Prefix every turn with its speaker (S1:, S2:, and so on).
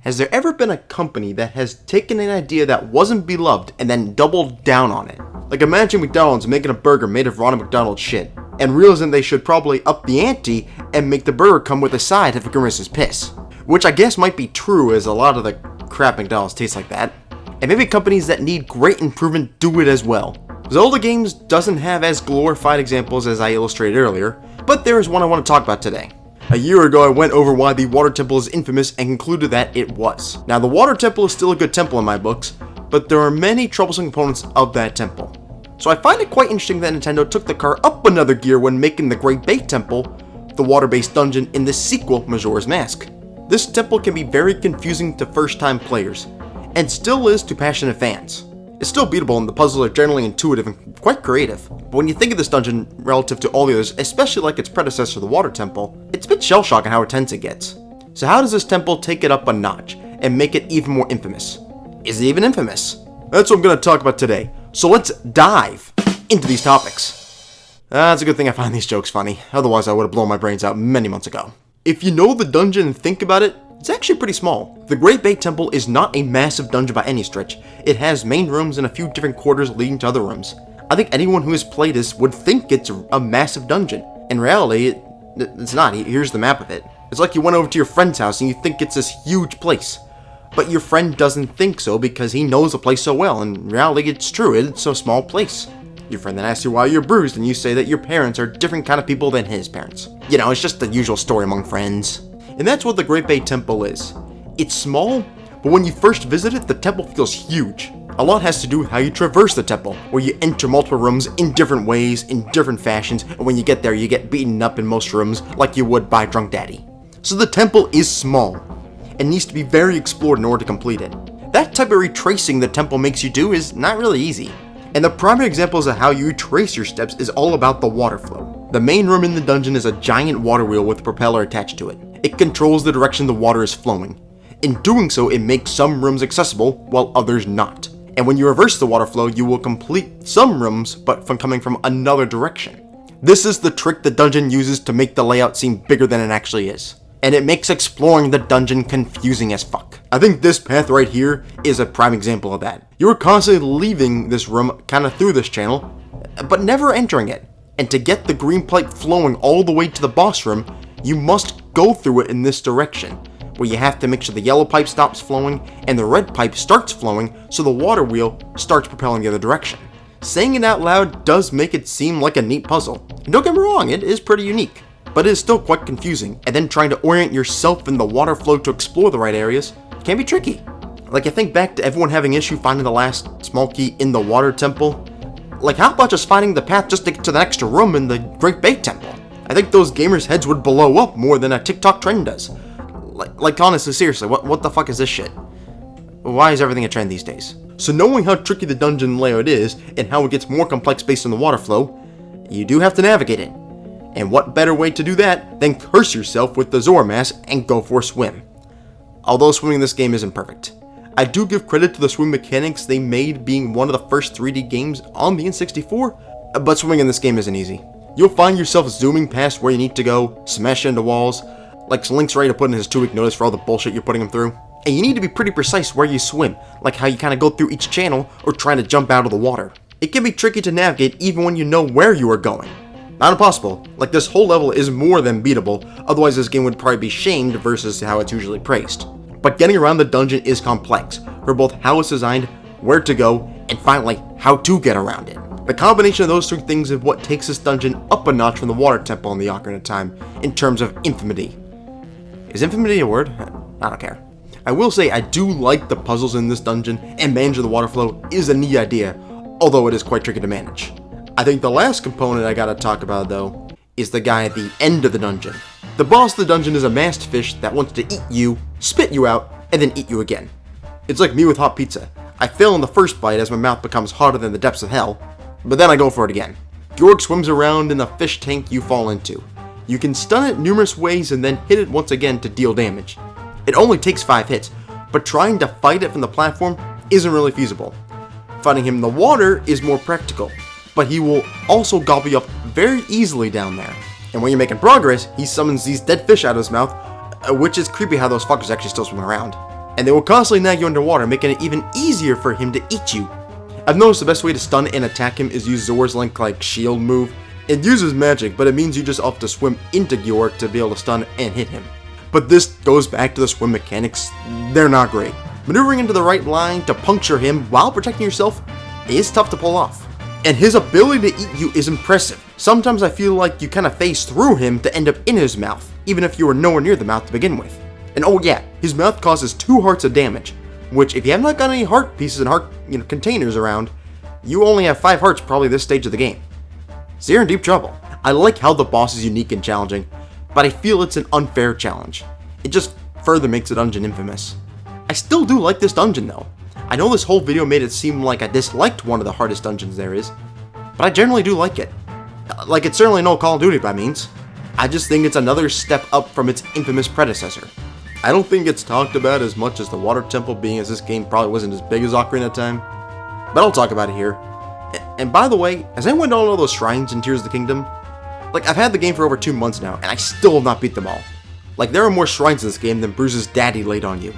S1: Has there ever been a company that has taken an idea that wasn't beloved and then doubled down on it? Like imagine McDonald's making a burger made of Ronald McDonald's shit, and realizing they should probably up the ante and make the burger come with a side if it Grimace's piss. Which I guess might be true, as a lot of the crap McDonald's tastes like that. And maybe companies that need great improvement do it as well. Zelda games doesn't have as glorified examples as I illustrated earlier, but there is one I want to talk about today. A year ago I went over why the Water Temple is infamous and concluded that it was. Now the Water Temple is still a good temple in my books, but there are many troublesome components of that temple. So I find it quite interesting that Nintendo took the car up another gear when making the Great Bay Temple, the water-based dungeon in the sequel Majora's Mask. This temple can be very confusing to first-time players, and still is to passionate fans. It's still beatable and the puzzles are generally intuitive and quite creative, but when you think of this dungeon relative to all the others, especially like its predecessor the Water Temple, it's a bit shell-shocking how intense it gets. So how does this temple take it up a notch and make it even more infamous? Is it even infamous? That's what I'm going to talk about today, so let's dive into these topics. It's a good thing I find these jokes funny, otherwise I would have blown my brains out many months ago. If you know the dungeon and think about it, it's actually pretty small. The Great Bay Temple is not a massive dungeon by any stretch. It has main rooms and a few different quarters leading to other rooms. I think anyone who has played this would think it's a massive dungeon. In reality, it's not. Here's the map of it. It's like you went over to your friend's house and you think it's this huge place. But your friend doesn't think so because he knows the place so well. In reality, it's true. It's a small place. Your friend then asks you why you're bruised and you say that your parents are different kind of people than his parents. You know, it's just the usual story among friends. And that's what the Great Bay Temple is. It's small, but when you first visit it, the temple feels huge. A lot has to do with how you traverse the temple, where you enter multiple rooms in different ways, in different fashions, and when you get there, you get beaten up in most rooms like you would by Drunk Daddy. So the temple is small, and needs to be very explored in order to complete it. That type of retracing the temple makes you do is not really easy. And the primary examples of how you retrace your steps is all about the water flow. The main room in the dungeon is a giant water wheel with a propeller attached to it. It controls the direction the water is flowing. In doing so, it makes some rooms accessible, while others not. And when you reverse the water flow, you will complete some rooms, but from coming from another direction. This is the trick the dungeon uses to make the layout seem bigger than it actually is. And it makes exploring the dungeon confusing as fuck. I think this path right here is a prime example of that. You are constantly leaving this room kinda through this channel, but never entering it. And to get the green pipe flowing all the way to the boss room, you must go through it in this direction, where you have to make sure the yellow pipe stops flowing and the red pipe starts flowing so the water wheel starts propelling the other direction. Saying it out loud does make it seem like a neat puzzle. And don't get me wrong, it is pretty unique, but it is still quite confusing, and then trying to orient yourself in the water flow to explore the right areas can be tricky. Like I think back to everyone having issue finding the last small key in the Water Temple. Like how about just finding the path just to get to the extra room in the Great Bay Temple? I think those gamers' heads would blow up more than a TikTok trend does. Like honestly, seriously, what the fuck is this shit? Why is everything a trend these days? So knowing how tricky the dungeon layout is, and how it gets more complex based on the water flow, you do have to navigate it. And what better way to do that than curse yourself with the Zora mask and go for a swim. Although swimming in this game isn't perfect. I do give credit to the swim mechanics they made being one of the first 3D games on the N64, but swimming in this game isn't easy. You'll find yourself zooming past where you need to go, smash into walls, like Link's ready to put in his 2-week notice for all the bullshit you're putting him through. And you need to be pretty precise where you swim, like how you kind of go through each channel or trying to jump out of the water. It can be tricky to navigate even when you know where you are going. Not impossible, like this whole level is more than beatable, otherwise this game would probably be shamed versus how it's usually praised. But getting around the dungeon is complex, for both how it's designed, where to go, and finally, how to get around it. The combination of those three things is what takes this dungeon up a notch from the Water Temple and the Ocarina of Time, in terms of infamy. Is infamy a word? I don't care. I will say I do like the puzzles in this dungeon, and managing the water flow is a neat idea, although it is quite tricky to manage. I think the last component I gotta talk about though, is the guy at the end of the dungeon. The boss of the dungeon is a masked fish that wants to eat you, spit you out, and then eat you again. It's like me with hot pizza. I fail in the first bite as my mouth becomes hotter than the depths of hell, but then I go for it again. Gyorg swims around in the fish tank you fall into. You can stun it numerous ways and then hit it once again to deal damage. It only takes 5 hits, but trying to fight it from the platform isn't really feasible. Fighting him in the water is more practical, but he will also gobble you up very easily down there. And when you're making progress, he summons these dead fish out of his mouth, which is creepy how those fuckers actually still swim around. and they will constantly nag you underwater, making it even easier for him to eat you. I've noticed the best way to stun and attack him is use Zor's Link shield move. It uses magic, but it means you just have to swim into Gyorg to be able to stun and hit him. But this goes back to the swim mechanics, they're not great. Maneuvering into the right line to puncture him while protecting yourself is tough to pull off. And his ability to eat you is impressive. Sometimes I feel like you kind of phase through him to end up in his mouth, even if you were nowhere near the mouth to begin with. And oh yeah, his mouth causes 2 hearts of damage, which if you have not got any heart pieces and heart containers around, you only have 5 hearts probably this stage of the game. So you're in deep trouble. I like how the boss is unique and challenging, but I feel it's an unfair challenge. It just further makes the dungeon infamous. I still do like this dungeon though. I know this whole video made it seem like I disliked one of the hardest dungeons there is, but I generally do like it. Like, it's certainly no Call of Duty by means. I just think it's another step up from its infamous predecessor. I don't think it's talked about as much as the Water Temple, being as this game probably wasn't as big as Ocarina of Time, but I'll talk about it here. And by the way, has anyone done all those shrines in Tears of the Kingdom? Like, I've had the game for over 2 months now, and I still have not beat them all. Like, there are more shrines in this game than Bruce's daddy laid on you.